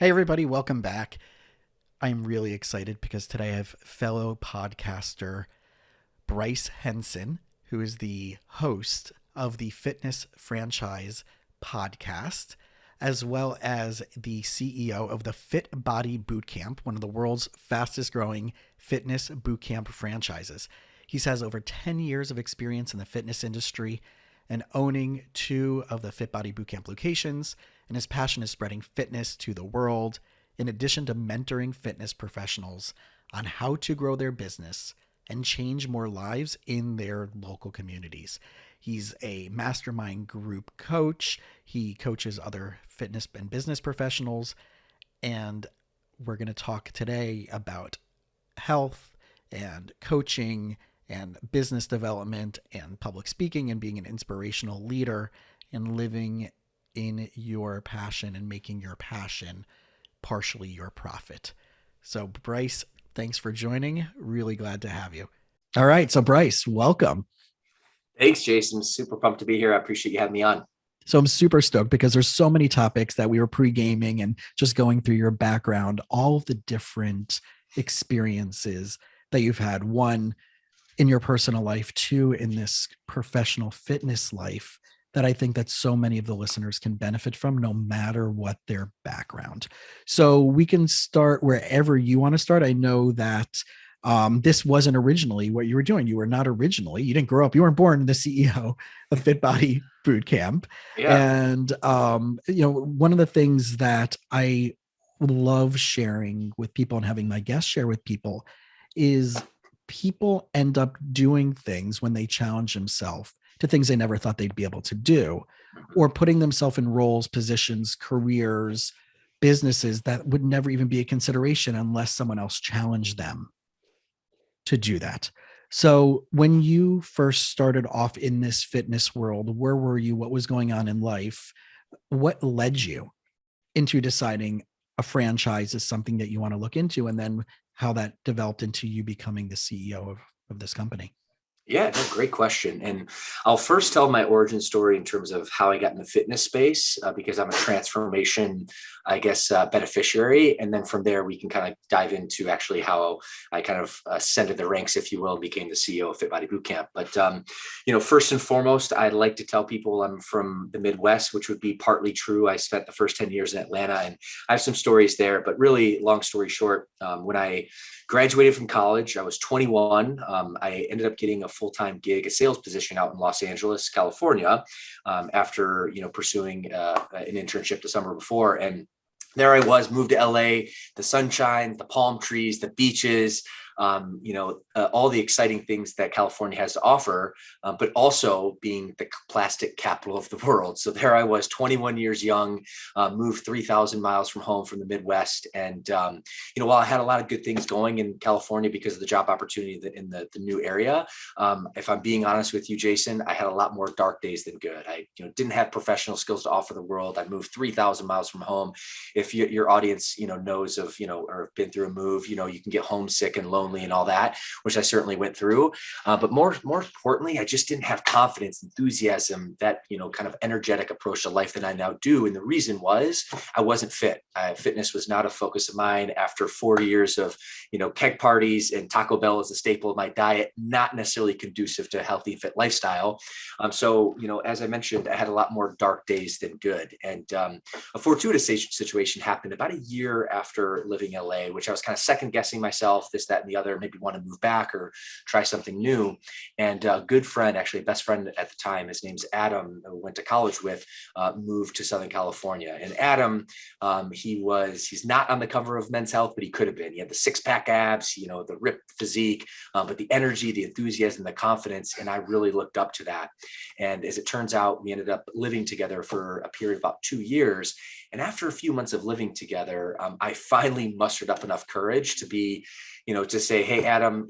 Hey, everybody, welcome back. I'm really excited because today I have fellow podcaster Bryce Henson, who is the host of the Fitness Franchise podcast, as well as the CEO of the Fit Body Bootcamp, one of the world's fastest growing fitness bootcamp franchises. He has over 10 years of experience in the fitness industry and owning two of the Fit Body Bootcamp locations, and his passion is spreading fitness to the world, in addition to mentoring fitness professionals on how to grow their business and change more lives in their local communities. He's a mastermind group coach. He coaches other fitness and business professionals. And we're going to talk today about health and coaching and business development and public speaking and being an inspirational leader and living in your passion and making your passion partially your profit. So, Bryce, thanks for joining. Really glad to have you. All right. So, Bryce, welcome. Thanks, Jason. Super pumped to be here. I appreciate you having me on. So I'm super stoked because there's so many topics that we were pre-gaming and just going through your background, all of the different experiences that you've had, one in your personal life, two in this professional fitness life, that I think that so many of the listeners can benefit from no matter what their background. So we can start wherever you want to start. I know that this wasn't originally what you were doing. You were not originally, you didn't grow up, you weren't born the CEO of Fit Body Boot Camp. Yeah. And, one of the things that I love sharing with people and having my guests share with people is people end up doing things when they challenge themselves to things they never thought they'd be able to do, or putting themselves in roles, positions, careers, businesses that would never even be a consideration unless someone else challenged them to do that. So when you first started off in this fitness world, where were you? What was going on in life? What led you into deciding a franchise is something that you want to look into, and then how that developed into you becoming the CEO of this company? Yeah, no, great question. And I'll first tell my origin story in terms of how I got in the fitness space, because I'm a transformation, beneficiary. And then from there, we can kind of dive into actually how I kind of ascended the ranks, if you will, and became the CEO of Fit Body Bootcamp. But, first and foremost, I'd like to tell people I'm from the Midwest, which would be partly true. I spent the first 10 years in Atlanta, and I have some stories there. But really, long story short, when I graduated from college, I was 21. I ended up getting a full-time gig, a sales position out in Los Angeles, California, after pursuing an internship the summer before. And there I was, moved to LA, the sunshine, the palm trees, the beaches, all the exciting things that California has to offer, but also being the plastic capital of the world. So there I was, 21 years young, moved 3,000 miles from home from the Midwest. And, while I had a lot of good things going in California because of the job opportunity in the new area, if I'm being honest with you, Jason, I had a lot more dark days than good. I didn't have professional skills to offer the world. I moved 3,000 miles from home. If your audience, knows of, or have been through a move, you can get homesick and lonely and all that, which I certainly went through. But more importantly, I just didn't have confidence, enthusiasm, that, kind of energetic approach to life that I now do. And the reason was I wasn't fit. Fitness was not a focus of mine after 40 years of, keg parties and Taco Bell as a staple of my diet, not necessarily conducive to a healthy, fit lifestyle. So, as I mentioned, I had a lot more dark days than good. And a fortuitous situation happened about a year after living in LA, which I was kind of second guessing myself, this, that, and the other, maybe want to move back or try something new. And a good friend, actually best friend at the time, his name's Adam, who went to college with, moved to Southern California. And Adam, he's not on the cover of Men's Health, but he could have been. He had the six-pack abs, the ripped physique, but the energy, the enthusiasm, the confidence. And I really looked up to that. And as it turns out, we ended up living together for a period of about 2 years. And after a few months of living together, I finally mustered up enough courage to be, to say, hey, Adam,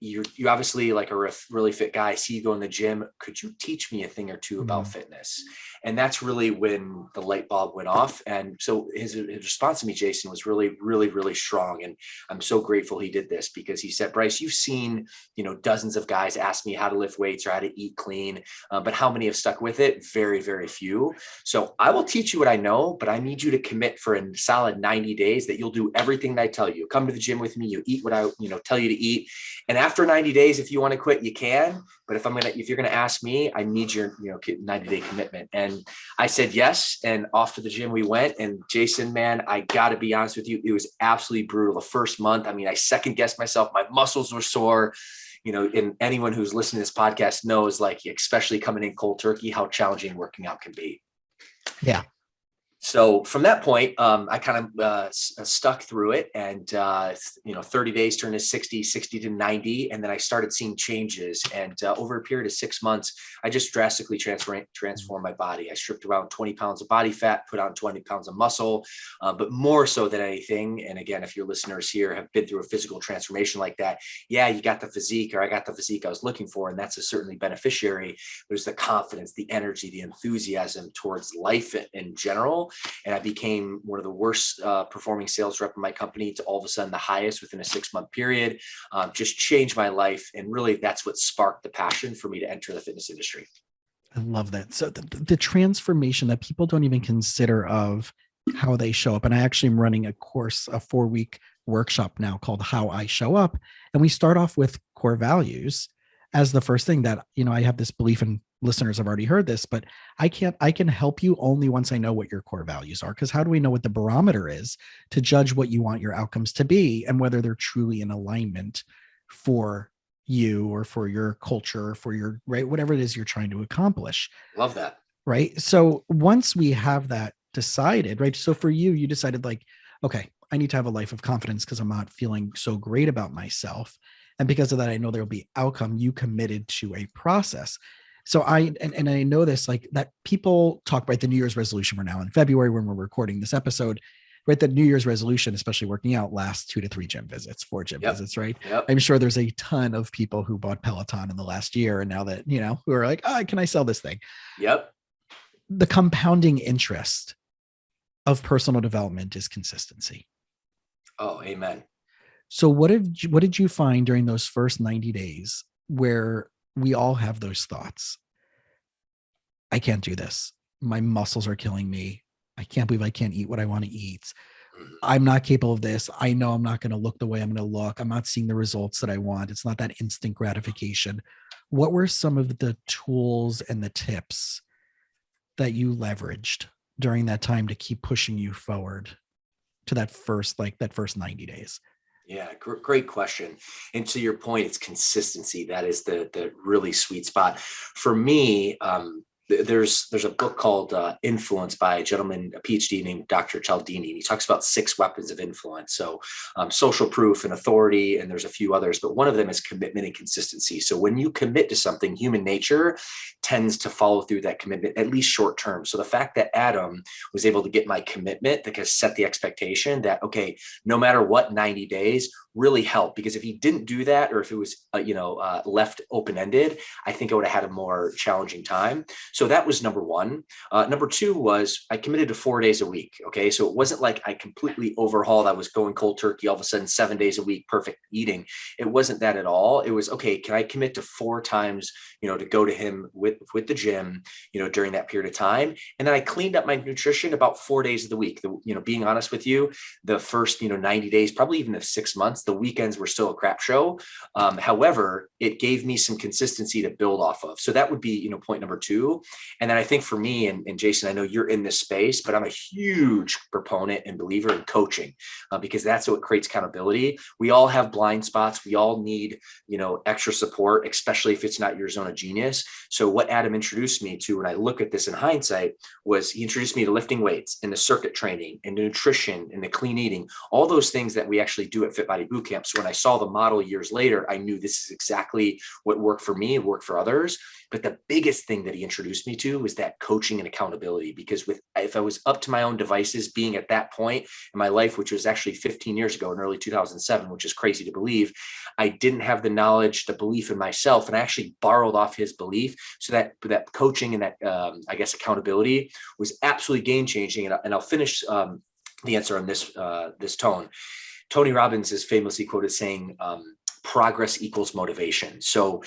you obviously like are a really fit guy. I see you go in the gym. Could you teach me a thing or two about fitness? And that's really when the light bulb went off. And so his response to me, Jason, was really, really, really strong. And I'm so grateful he did this, because he said, Bryce, you've seen, dozens of guys ask me how to lift weights or how to eat clean, but how many have stuck with it? Very, very few. So I will teach you what I know, but I need you to commit for a solid 90 days that you'll do everything that I tell you. Come to the gym with me. You eat what I, tell you to eat. And after 90 days, if you want to quit, you can. But if you're going to ask me, I need your, 90-day commitment. And I said yes. And off to the gym we went. And Jason, man, I got to be honest with you, it was absolutely brutal. The first month, I second guessed myself. My muscles were sore. And anyone who's listening to this podcast knows, like, especially coming in cold turkey, how challenging working out can be. Yeah. So from that point, I kind of stuck through it, and 30 days turned to 60 to 90. And then I started seeing changes. And over a period of 6 months, I just drastically transformed my body. I stripped around 20 pounds of body fat, put on 20 pounds of muscle, but more so than anything. And again, if your listeners here have been through a physical transformation like that, yeah, you got the physique, or I got the physique I was looking for. And that's a certainly beneficiary. There's the confidence, the energy, the enthusiasm towards life in general. And I became one of the worst performing sales rep in my company to all of a sudden the highest within a 6-month period. Just changed my life. And really, that's what sparked the passion for me to enter the fitness industry. I love that. So the transformation that people don't even consider of how they show up. And I actually am running a course, a 4-week workshop now called How I Show Up. And we start off with core values as the first thing that, I have this belief, in listeners have already heard this, but I can help you only once I know what your core values are. Because how do we know what the barometer is to judge what you want your outcomes to be and whether they're truly in alignment for you or for your culture, or for your, right, whatever it is you're trying to accomplish. Love that. Right. So once we have that decided, right. So for you, you decided, like, okay, I need to have a life of confidence because I'm not feeling so great about myself. And because of that, I know there'll be outcome. You committed to a process. So I know this, like, that people talk, right, the New Year's resolution. We're now in February when we're recording this episode, right? The New Year's resolution, especially working out, lasts 2 to 3 gym visits, 4 gym visits, right? Yep. I'm sure there's a ton of people who bought Peloton in the last year. And now that, who are like, can I sell this thing? Yep. The compounding interest of personal development is consistency. Oh, amen. So what did you find during those first 90 days where we all have those thoughts? I can't do this. My muscles are killing me. I can't believe I can't eat what I want to eat. I'm not capable of this. I know I'm not going to look the way I'm going to look. I'm not seeing the results that I want. It's not that instant gratification. What were some of the tools and the tips that you leveraged during that time to keep pushing you forward to that first 90 days? Yeah, great question. And to your point, it's consistency. That is the really sweet spot. For me, there's a book called Influence by a gentleman, a PhD named Dr. Cialdini. And he talks about 6 weapons of influence. So social proof and authority, and there's a few others, but one of them is commitment and consistency. So when you commit to something, human nature tends to follow through that commitment, at least short term. So the fact that Adam was able to get my commitment, that has set the expectation that, okay, no matter what, 90 days really helped, because if he didn't do that, or if it was, left open-ended, I think I would have had a more challenging time. So that was number one. Number two was I committed to 4 days a week. Okay. So it wasn't like I completely overhauled. I was going cold turkey all of a sudden, 7 days a week, perfect eating. It wasn't that at all. It was, okay, can I commit to 4 times, to go to him with the gym, during that period of time? And then I cleaned up my nutrition about 4 days of the week. Being honest with you, the first, 90 days, probably even the 6 months, the weekends were still a crap show. However, it gave me some consistency to build off of. So that would be, point number 2. And then I think for me, and Jason, I know you're in this space, but I'm a huge proponent and believer in coaching, because that's what creates accountability. We all have blind spots. We all need, extra support, especially if it's not your zone of genius. So what what Adam introduced me to when I look at this in hindsight was he introduced me to lifting weights and the circuit training and the nutrition and the clean eating, all those things that we actually do at Fit Body Bootcamp. So when I saw the model years later, I knew this is exactly what worked for me and worked for others. But the biggest thing that he introduced me to was that coaching and accountability, because if I was up to my own devices, being at that point in my life, which was actually 15 years ago in early 2007, which is crazy to believe, I didn't have the knowledge, the belief in myself. And I actually borrowed off his belief. So that coaching and that, I guess, accountability was absolutely game changing. And I'll finish the answer on this tone. Tony Robbins is famously quoted saying, progress equals motivation. So,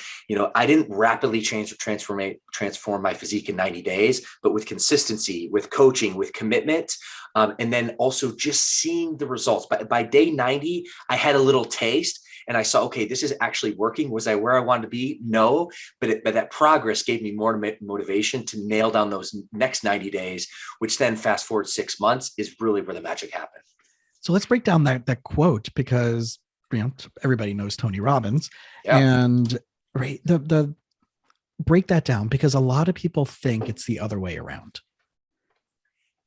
I didn't rapidly transform my physique in 90 days, but with consistency, with coaching, with commitment, and then also just seeing the results. By day 90, I had a little taste and I saw, okay, this is actually working. Was I where I wanted to be? No, but that progress gave me more motivation to nail down those next 90 days, which then fast forward 6 months is really where the magic happened. So let's break down that quote, because everybody knows Tony Robbins, Yeah. and right, the break that down, because a lot of people think it's the other way around.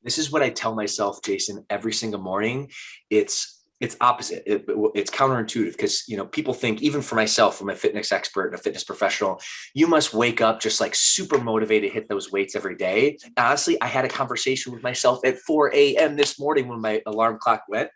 This is what I tell myself, Jason, every single morning. It's opposite. It's counterintuitive, because people think, even for myself, I'm a fitness expert and a fitness professional, you must wake up just like super motivated, hit those weights every day. Honestly, I had a conversation with myself at 4 a.m. this morning when my alarm clock went.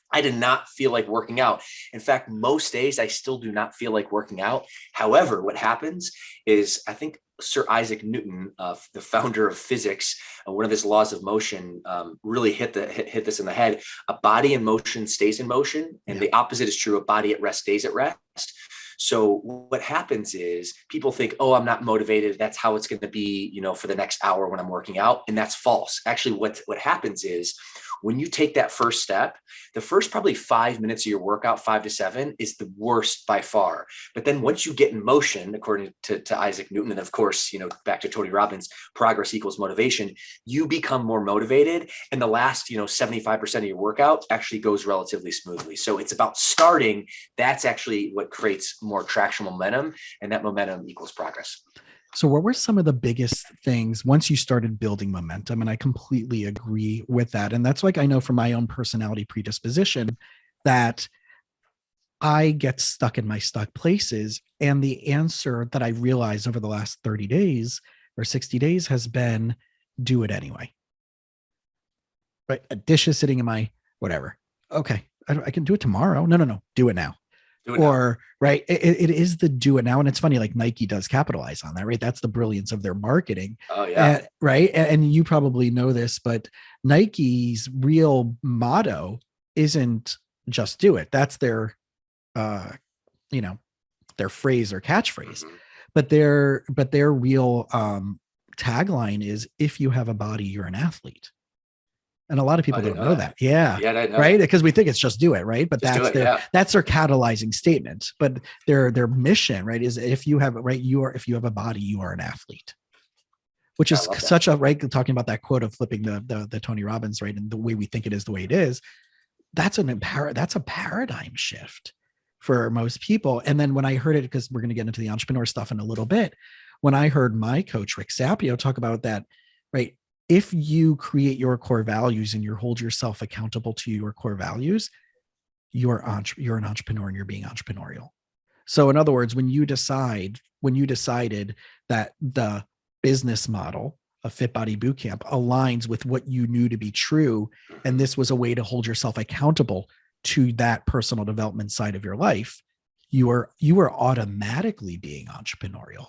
I did not feel like working out. In fact, most days I still do not feel like working out. However, what happens is, I think Sir Isaac Newton, the founder of physics, one of his laws of motion, really hit this in the head. A body in motion stays in motion, and the opposite is true. A body at rest stays at rest. So what happens is people think, oh, I'm not motivated. That's how it's going to be, for the next hour when I'm working out. And that's false. Actually, what happens is, when you take that first step, the first probably 5 minutes of your workout, 5 to 7, is the worst by far. But then once you get in motion, according to Isaac Newton, and of course, back to Tony Robbins, progress equals motivation, you become more motivated. And the last, 75% of your workout actually goes relatively smoothly. So it's about starting. That's actually what creates more traction momentum, and that momentum equals progress. So what were some of the biggest things once you started building momentum? And I completely agree with that. And that's like, I know from my own personality predisposition that I get stuck in my stuck places. And the answer that I realized over the last 30 days or 60 days has been, do it anyway. Right? A dish is sitting in my whatever. Okay, I can do it tomorrow. No. Do it now. Or right, it is the do it now. And it's funny, like Nike does capitalize on that, right? That's the brilliance of their marketing. Oh yeah. Right. And you probably know this, but Nike's real motto isn't just do it. That's their their phrase or catchphrase. Mm-hmm. But their real tagline is, if you have a body, you're an athlete. And a lot of people don't know that. Yeah. Right. Because we think it's just do it. Right. But that's their catalyzing statement. But their mission, right, is if you have a body, you are an athlete. Which is such a, right, talking about that quote of flipping the Tony Robbins, right, and the way we think it is the way it is. That's a paradigm shift for most people. And then when I heard it, because we're going to get into the entrepreneur stuff in a little bit, when I heard my coach Rick Sapio talk about that, right, if you create your core values and you hold yourself accountable to your core values, you're an entrepreneur and you're being entrepreneurial. So in other words, when you decided that the business model of Fit Body Bootcamp aligns with what you knew to be true, and this was a way to hold yourself accountable to that personal development side of your life, you are automatically being entrepreneurial.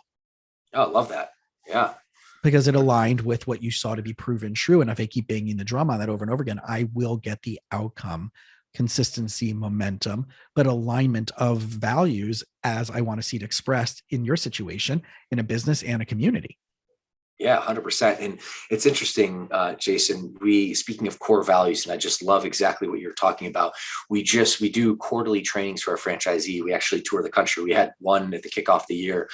Oh, I love that. Yeah. Because it aligned with what you saw to be proven true. And if I keep banging the drum on that over and over again, I will get the outcome, consistency, momentum, but alignment of values as I want to see it expressed in your situation, in a business and a community. Yeah, 100%. And it's interesting, Jason, speaking of core values, and I just love exactly what you're talking about. We do quarterly trainings for our franchisee. We actually tour the country. We had one at the kickoff of the year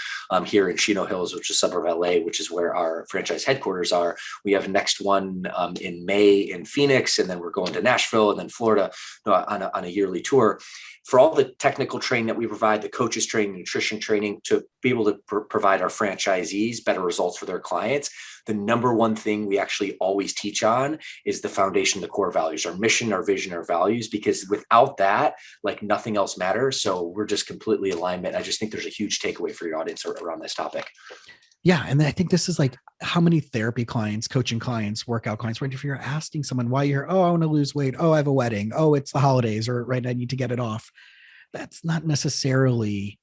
here in Chino Hills, which is a suburb of LA, which is where our franchise headquarters are. We have a next one in May in Phoenix, and then we're going to Nashville and then Florida on a yearly tour. for all the technical training that we provide, the coaches training, nutrition training, to be able to provide our franchisees better results for their clients, the number one thing we actually always teach on is the foundation, the core values, our mission, our vision, our values, because without that, like nothing else matters. So we're just completely alignment. I just think there's a huge takeaway for your audience around this topic. Yeah. And I think this is like how many therapy clients, coaching clients, workout clients, right? If you're asking someone why you're, oh, I want to lose weight. Oh, I have a wedding. Oh, it's the holidays, or right, I need to get it off. That's not necessarily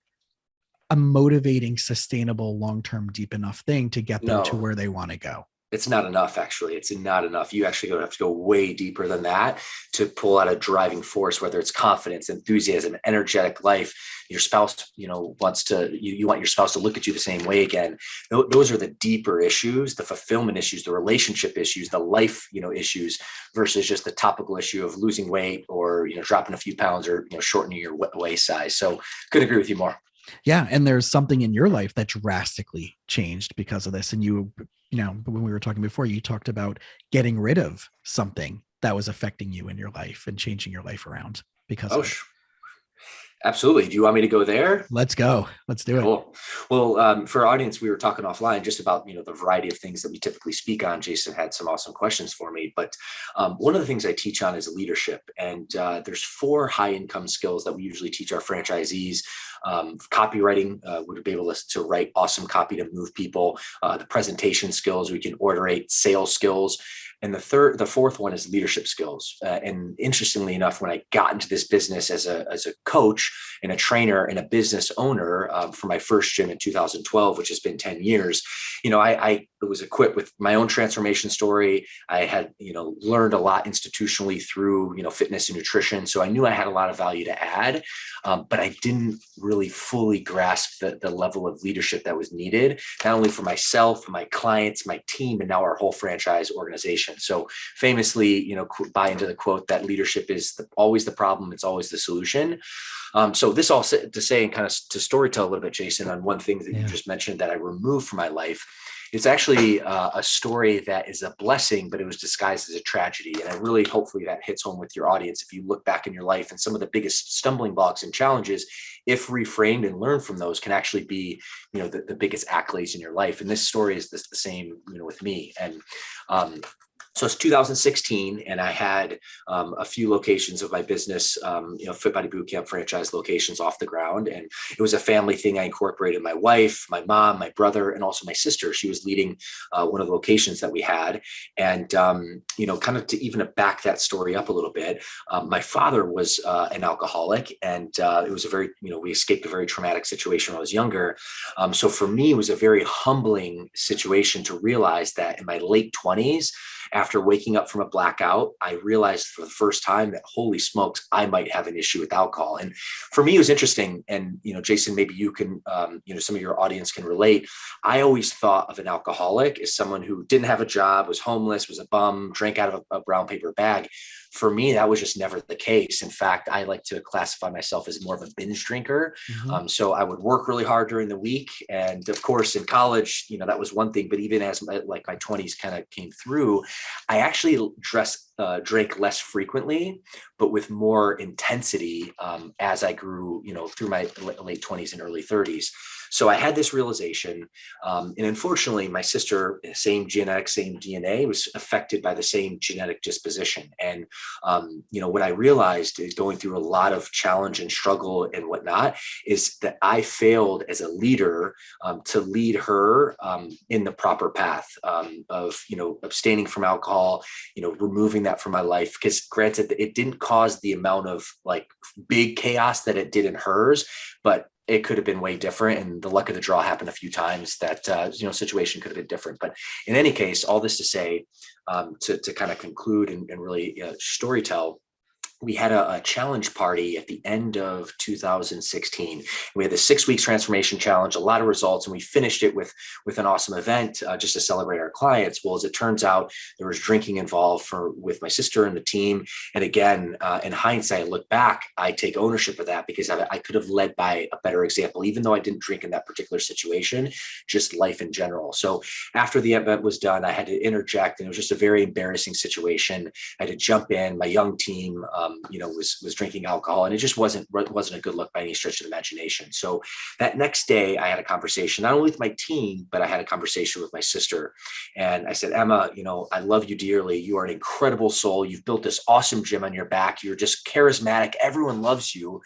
a motivating, sustainable, long-term, deep enough thing to get them to No, where they want to go. it's not enough. Actually, it's not enough. You actually have to go way deeper than that to pull out a driving force, whether it's confidence, enthusiasm, energetic life. Your spouse, wants to, you want your spouse to look at you the same way again. Those are the deeper issues, the fulfillment issues, the relationship issues, the life, issues, versus just the topical issue of losing weight or, dropping a few pounds or, shortening your waist size. So couldn't agree with you more. Yeah. And there's something in your life that drastically changed because of this. And when we were talking before, you talked about getting rid of something that was affecting you in your life and changing your life around because of it. Absolutely. Do you want me to go there? Let's go. Let's do it. Cool. Well, for our audience, we were talking offline just about, the variety of things that we typically speak on. Jason had some awesome questions for me, but one of the things I teach on is leadership. And there's 4 high income skills that we usually teach our franchisees. Copywriting, would be able to write awesome copy to move people. The presentation skills, we can orderate sales skills. And the fourth one is leadership skills. And interestingly enough, when I got into this business as a coach and a trainer and a business owner for my first gym in 2012, which has been 10 years, I was equipped with my own transformation story. I had, learned a lot institutionally through, fitness and nutrition. So I knew I had a lot of value to add, but I didn't really fully grasp the level of leadership that was needed, not only for myself, my clients, my team, and now our whole franchise organization. So famously, buy into the quote that leadership is always the problem. It's always the solution. So this all to say, and kind of to storytell a little bit, Jason, on one thing that you just mentioned that I removed from my life. It's actually a story that is a blessing, but it was disguised as a tragedy. And I really, hopefully that hits home with your audience. If you look back in your life, and some of the biggest stumbling blocks and challenges, if reframed and learned from those, can actually be, the biggest accolades in your life. And this story is the same, with me. And so it's 2016, and I had a few locations of my business, Fit Body Bootcamp franchise locations off the ground. And it was a family thing. I incorporated my wife, my mom, my brother, and also my sister. She was leading one of the locations that we had. And, kind of to even back that story up a little bit, my father was an alcoholic, and it was a very, we escaped a very traumatic situation when I was younger. So for me, it was a very humbling situation to realize that in my late 20s, after waking up from a blackout, I realized for the first time that, holy smokes, I might have an issue with alcohol. And for me, it was interesting. And, Jason, maybe you can, some of your audience can relate. I always thought of an alcoholic as someone who didn't have a job, was homeless, was a bum, drank out of a brown paper bag. For me, that was just never the case. In fact, I like to classify myself as more of a binge drinker. Mm-hmm. So I would work really hard during the week. And of course, in college, that was one thing. But even as my 20s kind of came through, I actually drank less frequently, but with more intensity as I grew, through my late 20s and early 30s. So I had this realization, and unfortunately, my sister, same genetics, same DNA, was affected by the same genetic disposition. And what I realized is, going through a lot of challenge and struggle and whatnot, is that I failed as a leader to lead her in the proper path of abstaining from alcohol, removing that from my life. Because granted, it didn't cause the amount of big chaos that it did in hers, but it could have been way different. And the luck of the draw happened a few times that, situation could have been different. But in any case, all this to say, to kind of conclude and really storytell, we had a challenge party at the end of 2016. We had the 6 weeks transformation challenge, a lot of results, and we finished it with an awesome event just to celebrate our clients. Well, as it turns out, there was drinking involved with my sister and the team. And again, in hindsight, I look back, I take ownership of that, because I could have led by a better example, even though I didn't drink in that particular situation, just life in general. So after the event was done, I had to interject, and it was just a very embarrassing situation. I had to jump in. My young team, was drinking alcohol, and it just wasn't a good look by any stretch of the imagination. So that next day I had a conversation, not only with my team, but I had a conversation with my sister. And I said, Emma, I love you dearly. You are an incredible soul. You've built this awesome gym on your back. You're just charismatic. Everyone loves you.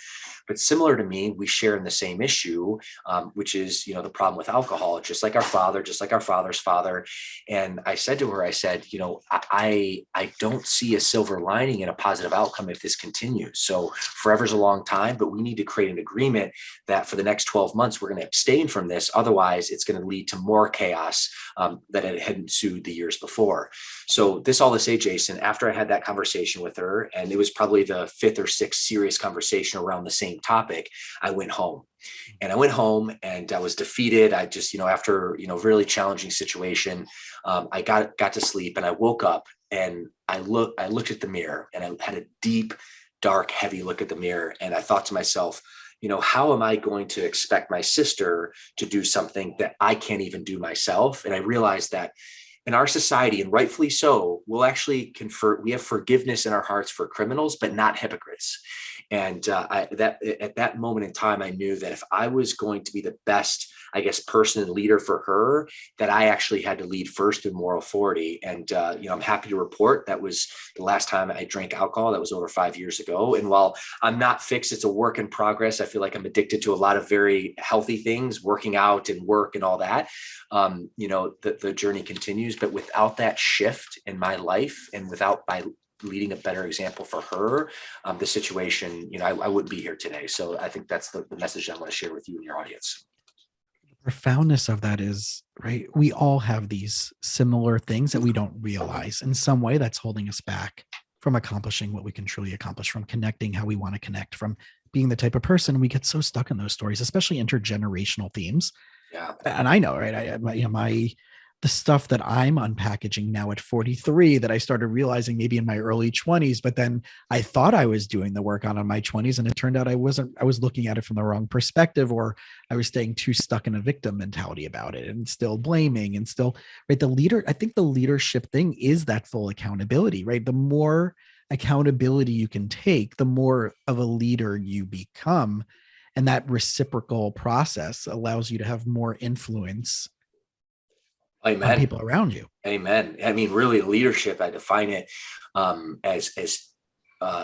But similar to me, we share in the same issue, which is, the problem with alcohol, just like our father, just like our father's father. And I said to her, I said, I don't see a silver lining and a positive outcome if this continues. So forever's a long time, but we need to create an agreement that for the next 12 months, we're going to abstain from this. Otherwise, it's going to lead to more chaos that it had ensued the years before. So this all to say, Jason, after I had that conversation with her, and it was probably the fifth or sixth serious conversation around the same topic, I went home. And I went home and I was defeated. I just, after, really challenging situation, I got to sleep, and I woke up and I looked at the mirror, and I had a deep, dark, heavy look at the mirror. And I thought to myself, how am I going to expect my sister to do something that I can't even do myself? And I realized that in our society, and rightfully so, we have forgiveness in our hearts for criminals, but not hypocrites. And at that moment in time, I knew that if I was going to be the best, person and leader for her, that I actually had to lead first in moral authority. And, I'm happy to report that was the last time I drank alcohol. That was over 5 years ago. And while I'm not fixed, it's a work in progress. I feel like I'm addicted to a lot of very healthy things, working out and work and all that. The journey continues, but without that shift in my life, and by leading a better example for her, the situation, I wouldn't be here today. So I think that's the message I want to share with you and your audience. The profoundness of that is, right, we all have these similar things that we don't realize in some way that's holding us back from accomplishing what we can truly accomplish, from connecting how we want to connect, from being the type of person. We get so stuck in those stories, especially intergenerational themes. Yeah. And I know, right? The stuff that I'm unpackaging now at 43 that I started realizing maybe in my early 20s, but then I thought I was doing the work on in my 20s, and it turned out I wasn't. I was looking at it from the wrong perspective, or I was staying too stuck in a victim mentality about it, and still blaming, and still, right? I think the leadership thing is that full accountability, right? The more accountability you can take, the more of a leader you become. And that reciprocal process allows you to have more influence Amen. on people around you. Amen. I mean, really, leadership, I define it as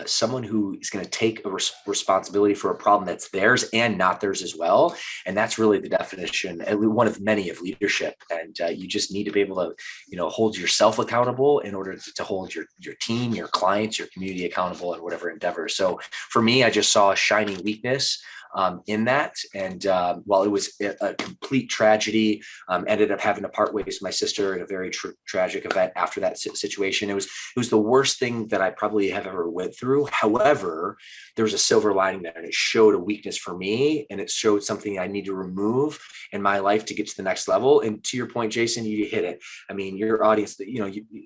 someone who is going to take a responsibility for a problem that's theirs and not theirs as well. And that's really the definition, one of many, of leadership. And you just need to be able to, hold yourself accountable in order to hold your team, your clients, your community accountable in whatever endeavor. So for me, I just saw a shining weakness in that. And while it was a complete tragedy, ended up having to part ways with my sister in a very tragic event after that situation. It was the worst thing that I probably have ever went through. However, there was a silver lining there, and it showed a weakness for me, and it showed something I need to remove in my life to get to the next level. And to your point, Jason, you hit it. I mean, your audience,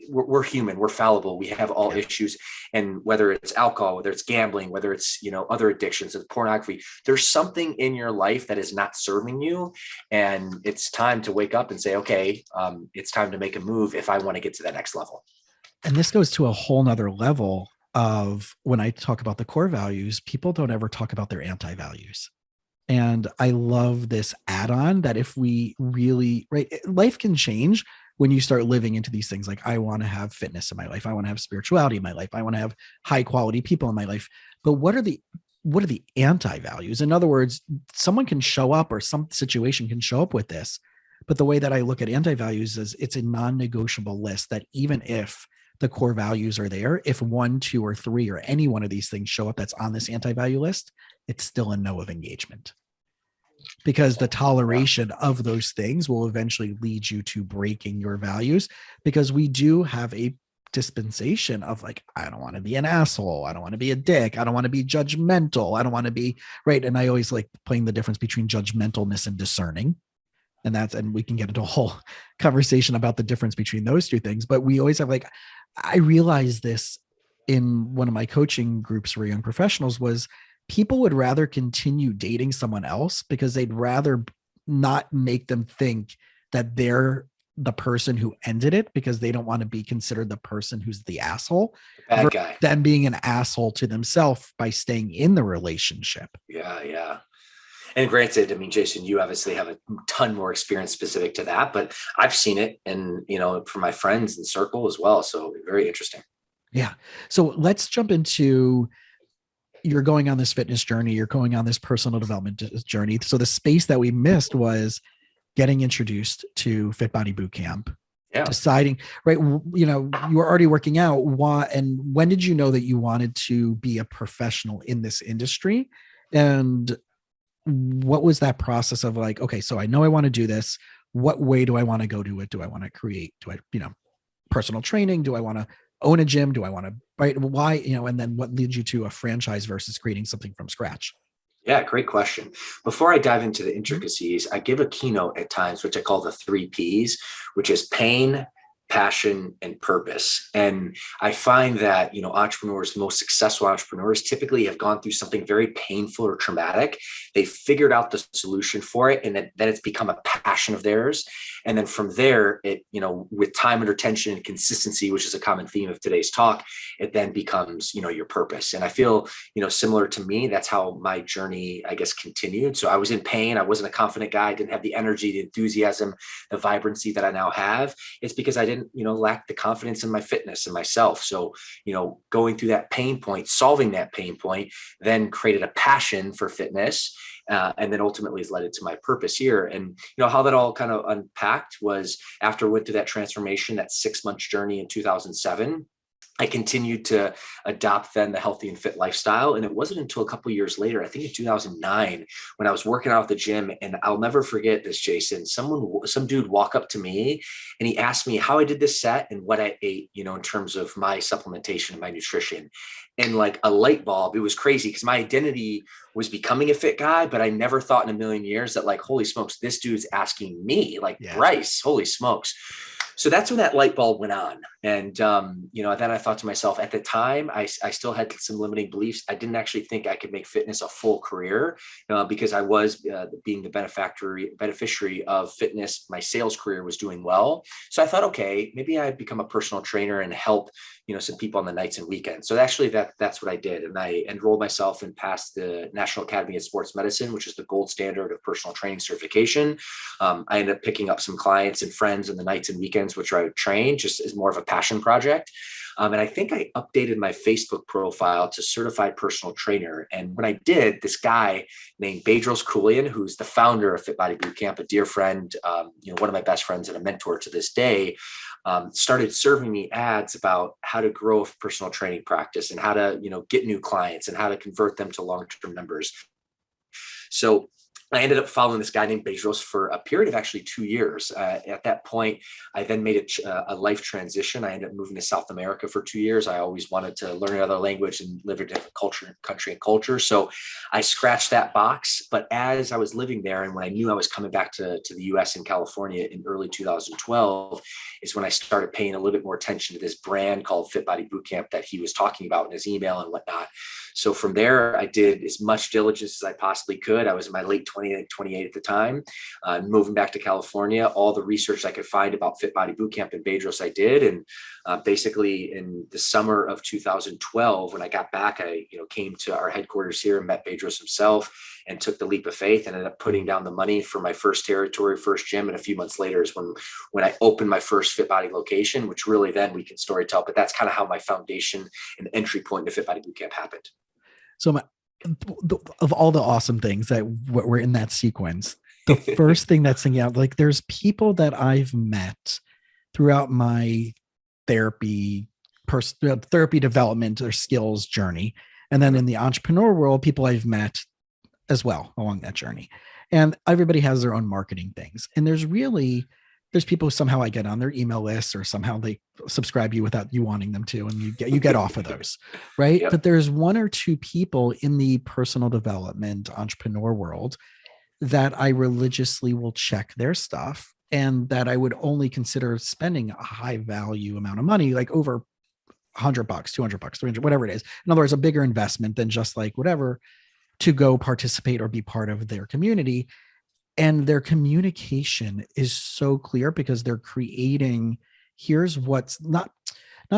we're human, we're fallible, we have all issues. And whether it's alcohol, whether it's gambling, whether it's, other addictions, it's pornography, there's something in your life that is not serving you. And it's time to wake up and say, okay, it's time to make a move if I want to get to that next level. And this goes to a whole nother level of, when I talk about the core values, people don't ever talk about their anti-values. And I love this add-on that if we really, right, life can change when you start living into these things. Like, I want to have fitness in my life. I want to have spirituality in my life. I want to have high quality people in my life. But what are the anti-values? In other words, someone can show up, or some situation can show up with this. But the way that I look at anti-values is, it's a non-negotiable list that even if the core values are there, if 1, 2, or 3, or any one of these things show up that's on this anti-value list, it's still a no of engagement. Because the toleration of those things will eventually lead you to breaking your values, because we do have a dispensation of, like, I don't want to be an asshole. I don't want to be a dick. I don't want to be judgmental. I don't want to be, right. And I always like playing the difference between judgmentalness and discerning. And we can get into a whole conversation about the difference between those two things. But we always have, like, I realized this in one of my coaching groups for young professionals, was people would rather continue dating someone else because they'd rather not make them think that their the person who ended it because they don't want to be considered the person who's the asshole, The bad versus guy. them being an asshole to themselves by staying in the relationship. Yeah, yeah. And granted, I mean, Jason, you obviously have a ton more experience specific to that, but I've seen it, and for my friends and circle as well. So very interesting. Yeah. So let's jump into, you're going on this fitness journey, you're going on this personal development journey. So the space that we missed was getting introduced to Fit Body Bootcamp, Yeah. deciding, right, you were already working out. Why and when did you know that you wanted to be a professional in this industry? And what was that process of like, okay, so I know I want to do this. What way do I want to go to it? Do I want to create, personal training? Do I want to own a gym? Do I want to, right? Why, and then what leads you to a franchise versus creating something from scratch? Yeah, great question. Before I dive into the Mhm. intricacies, I give a keynote at times, which I call the 3 Ps, which is pain, passion, and purpose. And I find that, entrepreneurs, the most successful entrepreneurs typically have gone through something very painful or traumatic. They figured out the solution for it, and then it's become a passion of theirs. And then from there, with time and attention and consistency, which is a common theme of today's talk, it then becomes, your purpose. And I feel, similar to me, that's how my journey, I guess, continued. So I was in pain. I wasn't a confident guy. I didn't have the energy, the enthusiasm, the vibrancy that I now have. It's because I didn't, lack the confidence in my fitness and myself. So, going through that pain point, solving that pain point, then created a passion for fitness. And then ultimately has led it to my purpose here. And how that all kind of unpacked was after I went through that transformation, that 6 month journey in 2007. I continued to adopt then the healthy and fit lifestyle. And it wasn't until a couple of years later, I think in 2009, when I was working out at the gym, and I'll never forget this, Jason, some dude walk up to me and he asked me how I did this set and what I ate, in terms of my supplementation and my nutrition. And like a light bulb, it was crazy because my identity was becoming a fit guy, but I never thought in a million years that like, holy smokes, this dude's asking me, like, Yeah. Bryce, holy smokes. So that's when that light bulb went on. And, then I thought to myself at the time, I still had some limiting beliefs. I didn't actually think I could make fitness a full career because I was being the beneficiary of fitness. My sales career was doing well. So I thought, okay, maybe I'd become a personal trainer and help, some people on the nights and weekends. So actually that's what I did. And I enrolled myself and passed the National Academy of Sports Medicine, which is the gold standard of personal training certification. I ended up picking up some clients and friends in the nights and weekends, which I would train just as more of a passion project. And I think I updated my Facebook profile to certified personal trainer. And when I did, this guy named Bedros Keuilian, who's the founder of Fit Body Bootcamp, a dear friend, one of my best friends and a mentor to this day, started serving me ads about how to grow a personal training practice and how to, get new clients and how to convert them to long-term members. So I ended up following this guy named Bedros for a period of actually 2 years. At that point, I then made a life transition. I ended up moving to South America for 2 years. I always wanted to learn another language and live in a different country and culture. So I scratched that box. But as I was living there, and when I knew I was coming back to the US and California in early 2012, is when I started paying a little bit more attention to this brand called Fit Body Bootcamp that he was talking about in his email and whatnot. So from there, I did as much diligence as I possibly could. I was in my late 28 at the time, moving back to California. All the research I could find about Fit Body Bootcamp and Bedros, I did. And basically in the summer of 2012, when I got back, I came to our headquarters here and met Bedros himself and took the leap of faith and ended up putting down the money for my first territory, first gym. And a few months later is when I opened my first Fit Body location, which really then we can story tell. But that's kind of how my foundation and entry point into Fit Body Bootcamp happened. So of all the awesome things that were in that sequence, the first thing that's thinking out, like there's people that I've met throughout my therapy development or skills journey. And then in the entrepreneur world, people I've met as well along that journey. And everybody has their own marketing things. And there's people somehow I get on their email list or somehow they subscribe you without you wanting them to, and you get off of those, right? Yep. But there's one or two people in the personal development entrepreneur world that I religiously will check their stuff and that I would only consider spending a high value amount of money, like over $100, $200, 300, whatever it is. In other words, a bigger investment than just like whatever to go participate or be part of their community. and their communication is so clear because they're creating, here's what's not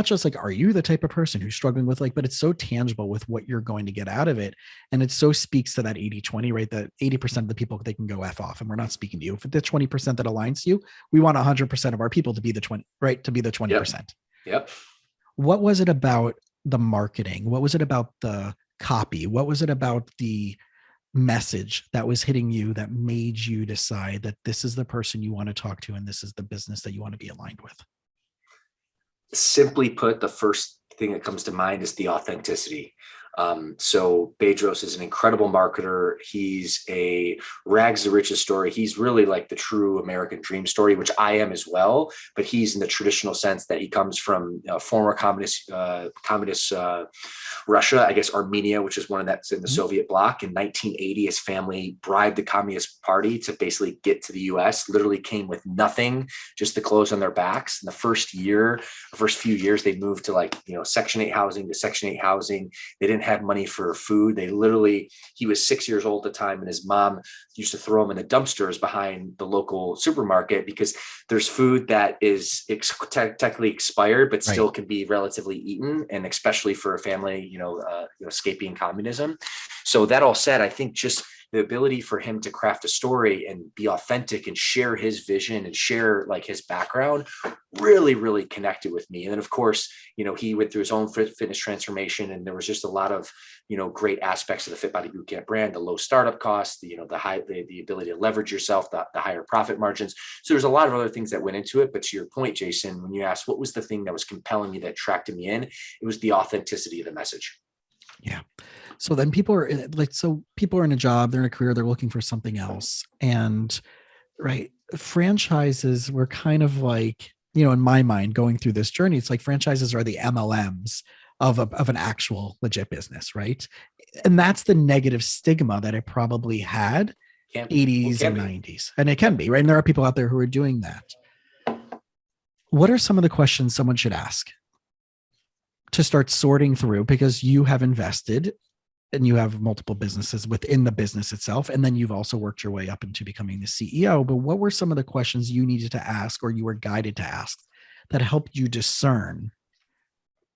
just like, are you the type of person who's struggling with like, but it's so tangible with what you're going to get out of it. And it so speaks to that 80-20, right? That 80% of the people, they can go F off, and we're not speaking to you. If the 20% that aligns to you, we want 100% of our people to be the 20, right? To be the 20%. Yep. What was it about the marketing? What was it about the copy? What was it about the message that was hitting you that made you decide that this is the person you want to talk to and this is the business that you want to be aligned with? Simply put, the first thing that comes to mind is the authenticity. So Bedros is an incredible marketer. He's a rags to riches story. He's really like the true American dream story, which I am as well. But he's in the traditional sense that he comes from former communist Russia, I guess Armenia, which is one that's in the Soviet bloc. In 1980, his family bribed the Communist Party to basically get to the U.S. Literally came with nothing, just the clothes on their backs. In the first few years, they moved to Section 8 housing to Section 8 housing. They didn't have money for food. He was 6 years old at the time, and his mom used to throw him in the dumpsters behind the local supermarket because there's food that is technically expired, but still can be relatively eaten. And especially for a family, escaping communism. So that all said, I think just the ability for him to craft a story and be authentic and share his vision and share like his background really, really connected with me. And then of course, he went through his own fitness transformation, and there was just a lot of, great aspects of the Fit Body Bootcamp brand, the low startup costs, the ability to leverage yourself, the higher profit margins. So there's a lot of other things that went into it. But to your point, Jason, when you asked what was the thing that was compelling me, that attracted me in, it was the authenticity of the message. Yeah. So then people are in a job, they're in a career, they're looking for something else. And right, franchises were kind of like, in my mind going through this journey, it's like franchises are the MLMs of an actual legit business, right? And that's the negative stigma that it probably had 80s and 90s. And it can be, right? And there are people out there who are doing that. What are some of the questions someone should ask to start sorting through, because you have invested and you have multiple businesses within the business itself, and then you've also worked your way up into becoming the CEO? But what were some of the questions you needed to ask, or you were guided to ask, that helped you discern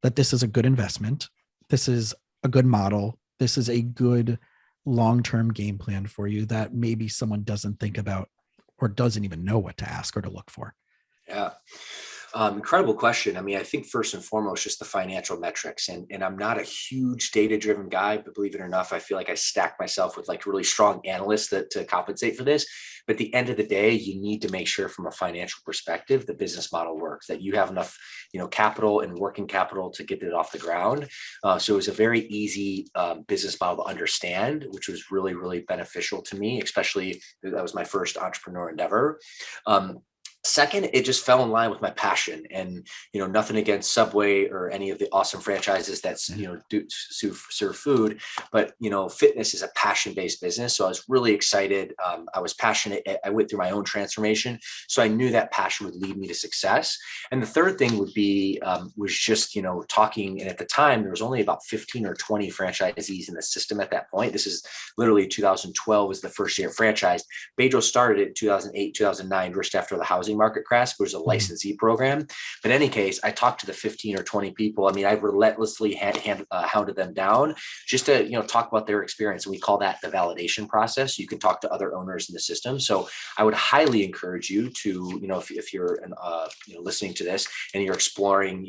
that this is a good investment, this is a good model, this is a good long-term game plan for you that maybe someone doesn't think about or doesn't even know what to ask or to look for? Yeah. Incredible question. I mean, I think first and foremost, just the financial metrics. And I'm not a huge data-driven guy, but believe it or not, I feel like I stack myself with like really strong analysts to compensate for this. But at the end of the day, you need to make sure from a financial perspective, the business model works, that you have enough, capital and working capital to get it off the ground. So it was a very easy business model to understand, which was really, really beneficial to me, especially that was my first entrepreneur endeavor. Second, it just fell in line with my passion, and nothing against Subway or any of the awesome franchises that do serve food, but fitness is a passion-based business. So I was really excited. I was passionate. I went through my own transformation, so I knew that passion would lead me to success. And the third thing would be was just talking. And at the time, there was only about 15 or 20 franchisees in the system at that point. This is literally 2012 was the first year of franchise. Bedros started it in 2008, 2009, just after the housing market crash. There was a licensee program. But in any case, I talked to the 15 or 20 people. I mean, I relentlessly hounded them down just to, talk about their experience. And we call that the validation process. You can talk to other owners in the system. So I would highly encourage you to, if you're listening to this and you're exploring,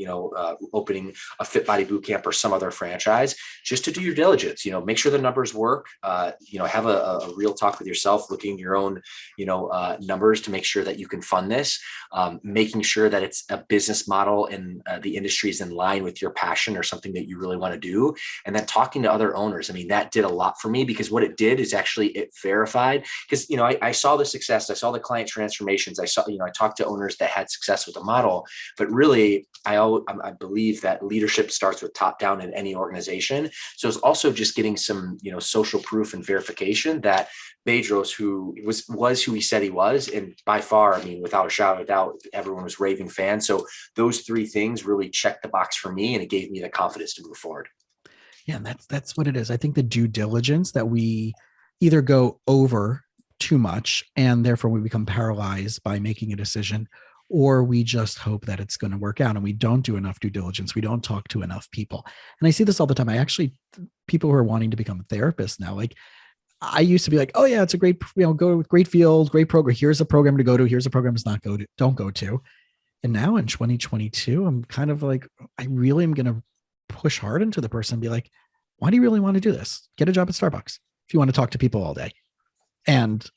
opening a Fit Body Bootcamp or some other franchise, just to do your diligence, make sure the numbers work, have a real talk with yourself, looking at your own, numbers to make sure that you can fund this, making sure that it's a business model and the industry is in line with your passion or something that you really want to do. And then talking to other owners. I mean, that did a lot for me, because what it did is actually it verified, because, I saw the success, I saw the client transformations. I saw, I talked to owners that had success with the model, but really I believe that leadership starts with top down in any organization. So it's also just getting some, social proof and verification that Bedros, who was who he said he was, and by far, I mean, without a shadow of a doubt, everyone was raving fans. So those three things really checked the box for me, and it gave me the confidence to move forward. Yeah, and that's what it is. I think the due diligence that we either go over too much, and therefore we become paralyzed by making a decision, or we just hope that it's going to work out and we don't do enough due diligence. We don't talk to enough people. And I see this all the time. People who are wanting to become therapists now, like I used to be like, oh yeah, it's a great, go with great field, great program. Here's a program to go to. Here's a program to not go to, don't go to. And now in 2022, I'm kind of like, I really am going to push hard into the person and be like, why do you really want to do this? Get a job at Starbucks if you want to talk to people all day and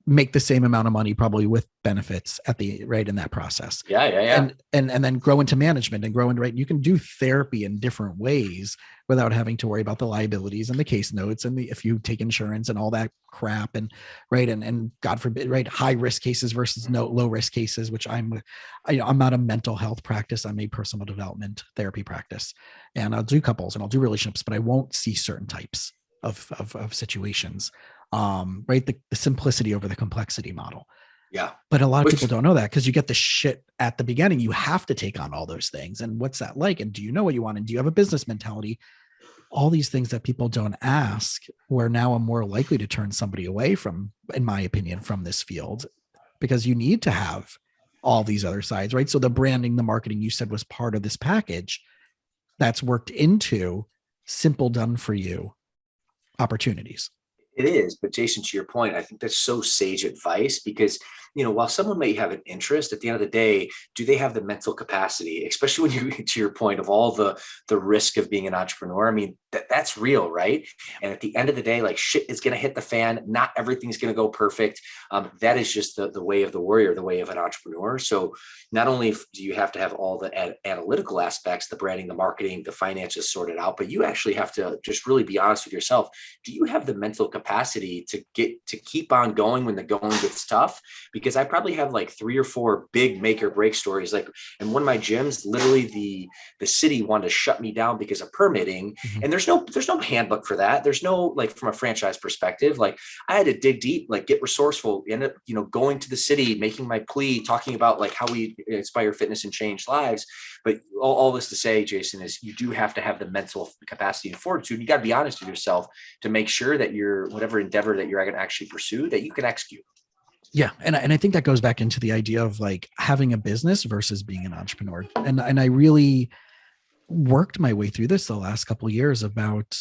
make the same amount of money, probably with benefits at the right in that process. Yeah. And then grow into management and grow into, right. You can do therapy in different ways without having to worry about the liabilities and the case notes and if you take insurance and all that crap and right. And God forbid, right. High risk cases versus low risk cases, which I'm not a mental health practice. I'm a personal development therapy practice, and I'll do couples and I'll do relationships, but I won't see certain types of situations. Right. The simplicity over the complexity model. Yeah. But a lot of people don't know that because you get the shit at the beginning. You have to take on all those things. And what's that like? And do you know what you want? And do you have a business mentality? All these things that people don't ask, where now I'm more likely to turn somebody away from, in my opinion, from this field, because you need to have all these other sides, right? So the branding, the marketing you said was part of this package that's worked into simple, done for you opportunities. It is, but Jason, to your point, I think that's so sage advice because, while someone may have an interest, at the end of the day, do they have the mental capacity, especially when you, to your point of all the risk of being an entrepreneur? I mean, that's real, right? And at the end of the day, like shit is going to hit the fan. Not everything's going to go perfect. That is just the way of the warrior, the way of an entrepreneur. So not only do you have to have all the analytical aspects, the branding, the marketing, the finances sorted out, but you actually have to just really be honest with yourself. Do you have the mental capacity to keep on going when the going gets tough? Because I probably have like 3 or 4 big make or break stories. Like in one of my gyms, literally the city wanted to shut me down because of permitting. Mm-hmm. And there's no handbook for that. There's no, like, from a franchise perspective, like I had to dig deep, like get resourceful, end up, going to the city, making my plea, talking about like how we inspire fitness and change lives. But all this to say, Jason, is you do have to have the mental capacity and fortitude. You got to be honest with yourself to make sure that your whatever endeavor that you're going to actually pursue, that you can execute. Yeah. And I think that goes back into the idea of like having a business versus being an entrepreneur. And I really worked my way through this the last couple of years about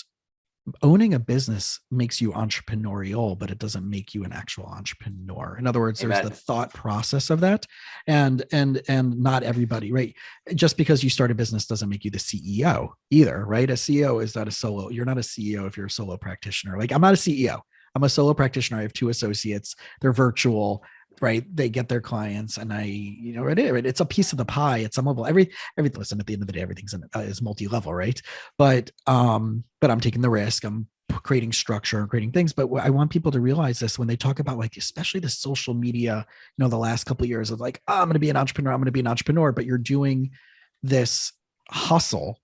owning a business makes you entrepreneurial, but it doesn't make you an actual entrepreneur. In other words, there's the thought process of that. And not everybody, right? Just because you start a business doesn't make you the CEO either, right? A CEO is not a solo. You're not a CEO if you're a solo practitioner. Like I'm not a CEO. I'm a solo practitioner. I have 2 associates. They're virtual, right? They get their clients, and it's a piece of the pie at some level. Everything. Listen, at the end of the day, everything's is multi-level, right? But I'm taking the risk. I'm creating structure and creating things. But I want people to realize this when they talk about, like, especially the social media, the last couple of years of like, oh, I'm going to be an entrepreneur. I'm going to be an entrepreneur. But you're doing this hustle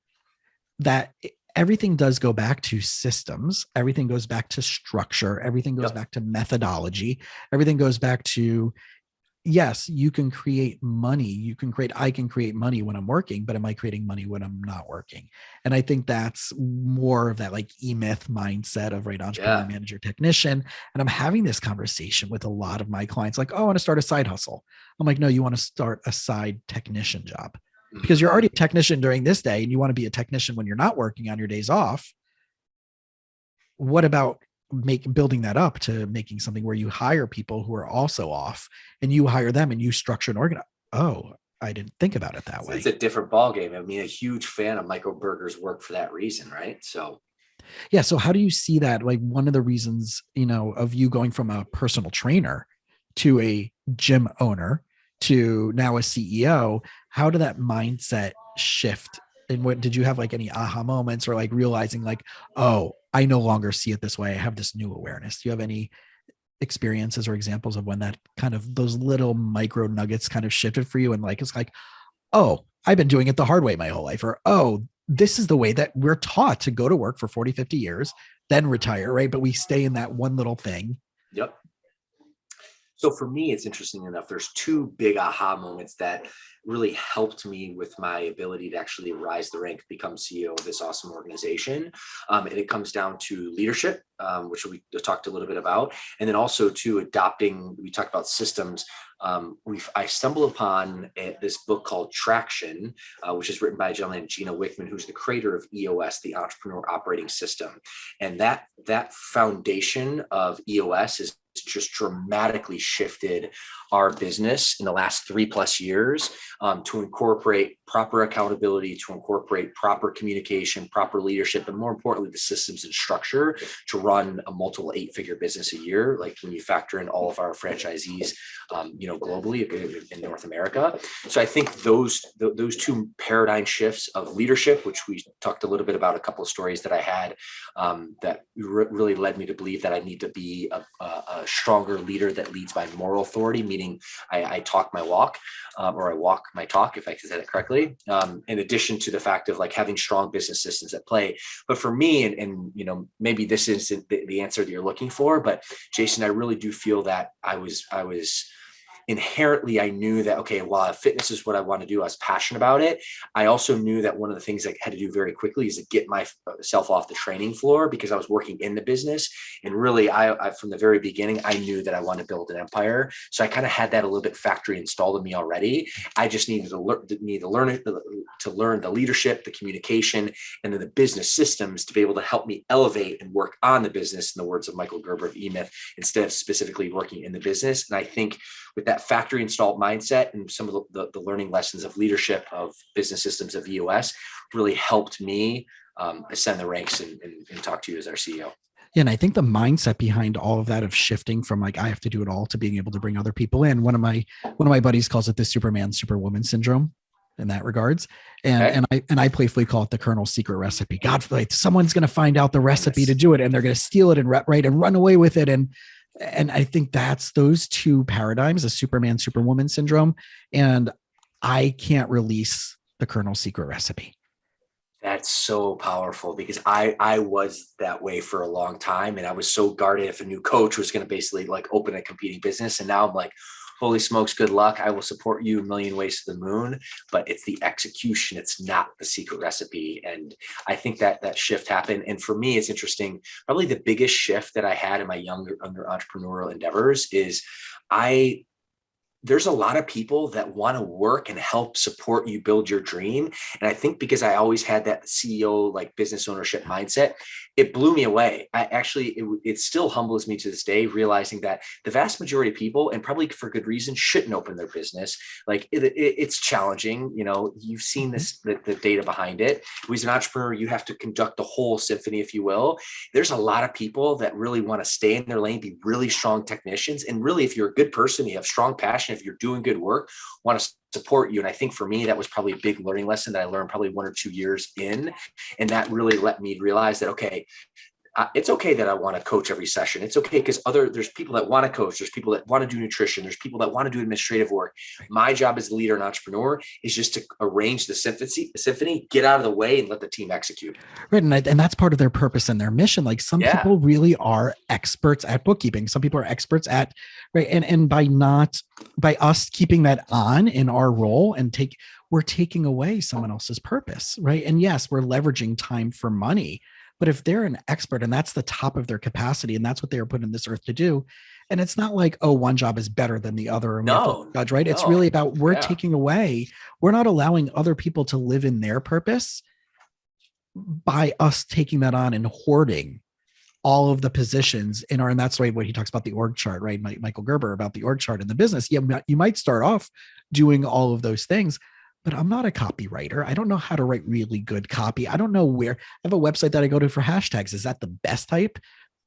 that everything does go back to systems. Everything goes back to structure. Everything goes back to methodology. Everything goes back to, yes, you can create money. I can create money when I'm working, but am I creating money when I'm not working? And I think that's more of that like E-Myth mindset of, right, entrepreneur, manager, technician. And I'm having this conversation with a lot of my clients, like, oh, I want to start a side hustle. I'm like, no, you want to start a side technician job. Because you're already a technician during this day and you want to be a technician when you're not working on your days off. What about building that up to making something where you hire people who are also off and you hire them and you structure and organize? Oh, I didn't think about it that way. It's a different ballgame. I mean, a huge fan of Michael Berger's work for that reason, right? So yeah. So how do you see that? Like one of the reasons, of you going from a personal trainer to a gym owner to now a CEO, how did that mindset shift? And what did you have, like, any aha moments or like realizing like, oh, I no longer see it this way. I have this new awareness. Do you have any experiences or examples of when that kind of, those little micro nuggets kind of shifted for you? And like, it's like, oh, I've been doing it the hard way my whole life. Or, oh, this is the way that we're taught to go to work for 40, 50 years, then retire. Right. But we stay in that one little thing. Yep. So for me, it's interesting enough, there's two big aha moments that really helped me with my ability to actually rise the rank, become CEO of this awesome organization. And it comes down to leadership, which we talked a little bit about. And then also to adopting, we talked about systems. I stumbled upon this book called Traction, which is written by a gentleman, Gino Wickman, who's the creator of EOS, the Entrepreneur Operating System. And that foundation of EOS is just dramatically shifted our business in the last 3+ years, to incorporate proper accountability, to incorporate proper communication, proper leadership, and more importantly, the systems and structure to run a multiple 8-figure business a year. Like when you factor in all of our franchisees, globally in North America. So I think those two paradigm shifts of leadership, which we talked a little bit about, a couple of stories that I had, that really led me to believe that I need to be a stronger leader that leads by moral authority, meaning I talk my walk, or I walk my talk, if I said it correctly, in addition to the fact of like having strong business systems at play. But for me, and maybe this isn't the answer that you're looking for, but Jason, I really do feel that I was inherently, I knew that, okay, while fitness is what I want to do, I was passionate about it. I also knew that one of the things I had to do very quickly is to get myself off the training floor, because I was working in the business. And really, I from the very beginning, I knew that I wanted to build an empire. So I kind of had that a little bit factory installed in me already. I just needed to learn the leadership, the communication, and then the business systems to be able to help me elevate and work on the business, in the words of Michael Gerber of eMyth, instead of specifically working in the business. And I think with that factory installed mindset and some of the learning lessons of leadership, of business systems, of EOS, really helped me ascend the ranks and talk to you as our CEO. Yeah, and I think the mindset behind all of that, of shifting from like I have to do it all to being able to bring other people in. One of my buddies calls it the Superman Superwoman syndrome in that regards. And okay. I playfully call it the Colonel's secret recipe. God, like someone's going to find out the recipe to do it, and they're going to steal it and run away with it. And I think that's those two paradigms, the Superman, Superwoman syndrome. And I can't release the Colonel's secret recipe. That's so powerful, because I was that way for a long time. And I was so guarded if a new coach was going to basically like open a competing business. And now I'm like, holy smokes, good luck. I will support you a million ways to the moon, but it's the execution. It's not the secret recipe. And I think that shift happened. And for me, it's interesting. Probably the biggest shift that I had in my younger entrepreneurial endeavors is there's a lot of people that want to work and help support you build your dream. And I think because I always had that CEO, like business ownership mindset, it blew me away. It still humbles me to this day, realizing that the vast majority of people, and probably for good reason, shouldn't open their business. Like it's challenging. You've seen this, the data behind it. As an entrepreneur, you have to conduct the whole symphony, if you will. There's a lot of people that really want to stay in their lane, be really strong technicians. And really, if you're a good person, you have strong passion, if you're doing good work, want to support you. And I think for me, that was probably a big learning lesson that I learned probably 1 or 2 years in. And that really let me realize that, okay, it's okay that I want to coach every session. It's okay because there's people that want to coach. There's people that want to do nutrition. There's people that want to do administrative work. My job as a leader and entrepreneur is just to arrange the symphony, get out of the way, and let the team execute. Right. And that's part of their purpose and their mission. Like some people really are experts at bookkeeping. Some people are experts at, right. And by us keeping that on in our role and we're taking away someone else's purpose. Right. And yes, we're leveraging time for money. But if they're an expert and that's the top of their capacity and that's what they are put in this earth to do, and it's not like, oh, one job is better than the other. And judge, right? No. It's really about taking away, we're not allowing other people to live in their purpose by us taking that on and hoarding all of the positions in and that's right, what he talks about, the org chart, right? Michael Gerber about the org chart in the business. Yeah, you might start off doing all of those things, but I'm not a copywriter. I don't know how to write really good copy. I don't know where. I have a website that I go to for hashtags. Is that the best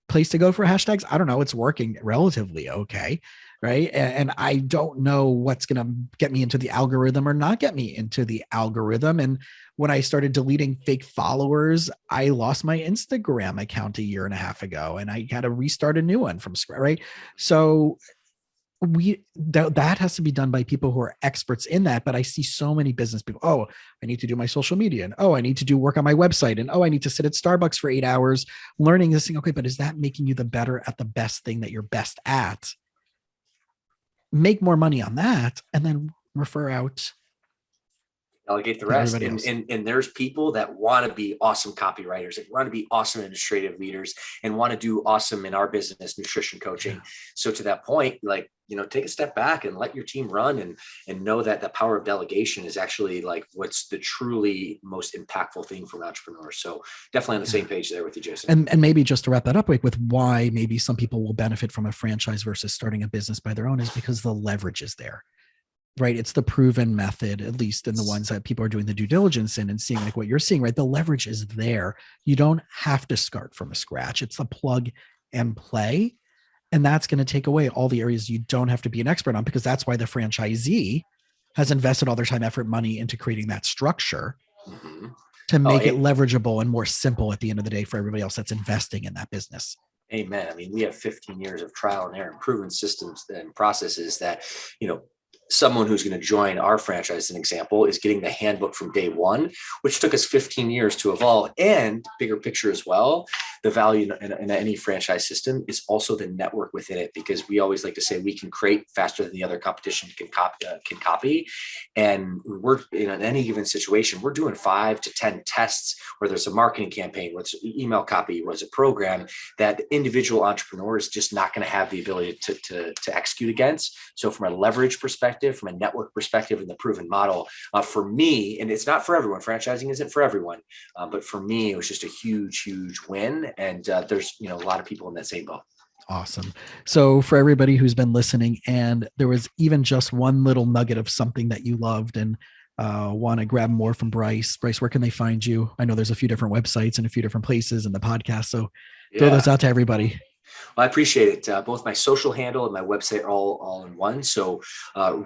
place to go for hashtags? I don't know. It's working relatively okay, right? And I don't know what's going to get me into the algorithm or not get me into the algorithm. And when I started deleting fake followers, I lost my Instagram account 1.5 years ago, and I had to restart a new one from scratch, right? So that has to be done by people who are experts in that. But I see so many business people, oh, I need to do my social media, and oh, I need to do work on my website, and oh, I need to sit at Starbucks for 8 hours learning this thing. Okay, but is that making you the best thing that you're best at? make more money on that, and then refer out, delegate the rest. And there's people that want to be awesome copywriters, and want to be awesome administrative leaders, and want to do awesome in our business, nutrition coaching. Yeah. So to that point, like, take a step back and let your team run, and know that the power of delegation is actually like what's the truly most impactful thing for entrepreneurs. So definitely on the same page there with you, Jason. And maybe just to wrap that up with why maybe some people will benefit from a franchise versus starting a business by their own is because the leverage is there. Right. It's the proven method, at least in the ones that people are doing the due diligence in and seeing like what you're seeing, right? The leverage is there. You don't have to start from scratch. It's a plug and play. And that's going to take away all the areas you don't have to be an expert on, because that's why the franchisee has invested all their time, effort, money into creating that structure to make it leverageable and more simple at the end of the day for everybody else that's investing in that business. Amen. I mean, we have 15 years of trial and error and proven systems and processes that, someone who's going to join our franchise, as an example, is getting the handbook from day one, which took us 15 years to evolve. And bigger picture as well, the value in any franchise system is also the network within it, because we always like to say we can create faster than the other competition can copy. And we're in any given situation, we're doing 5 to 10 tests, whether it's a marketing campaign, whether it's email copy, whether it's a program that the individual entrepreneur is just not going to have the ability to execute against. So from a leverage perspective, from a network perspective, and the proven model, for me, and it's not for everyone, franchising isn't for everyone, but for me, it was just a huge win. And there's a lot of people in that same boat. Awesome. So for everybody who's been listening, and there was even just one little nugget of something that you loved and want to grab more from Bryce, where can they find you? I know there's a few different websites and a few different places in the podcast, so throw those out to everybody. Well, I appreciate it. Both my social handle and my website are all in one. So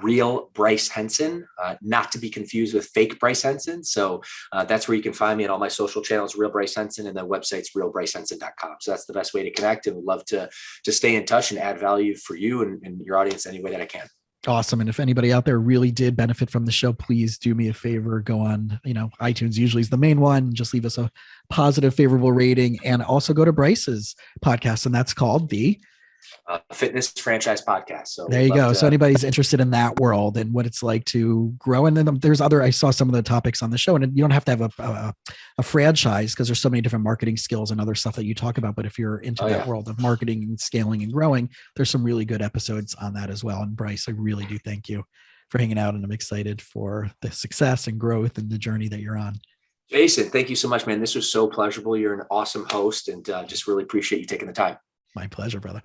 real Bryce Henson, not to be confused with fake Bryce Henson. So that's where you can find me on all my social channels, Real Bryce Henson, and the website's realbrycehenson.com. So that's the best way to connect, and would love to stay in touch and add value for you and your audience any way that I can. Awesome. And if anybody out there really did benefit from the show, please do me a favor, go on, iTunes usually is the main one. Just leave us a positive, favorable rating, and also go to Bryce's podcast. And that's called the Fitness Franchise Podcast. So there you go. So anybody's interested in that world and what it's like to grow. And then there's I saw some of the topics on the show, and you don't have to have a franchise, because there's so many different marketing skills and other stuff that you talk about. But if you're into that world of marketing and scaling and growing, there's some really good episodes on that as well. And Bryce, I really do thank you for hanging out, and I'm excited for the success and growth and the journey that you're on. Jason, thank you so much, man. This was so pleasurable. You're an awesome host, and just really appreciate you taking the time. My pleasure, brother.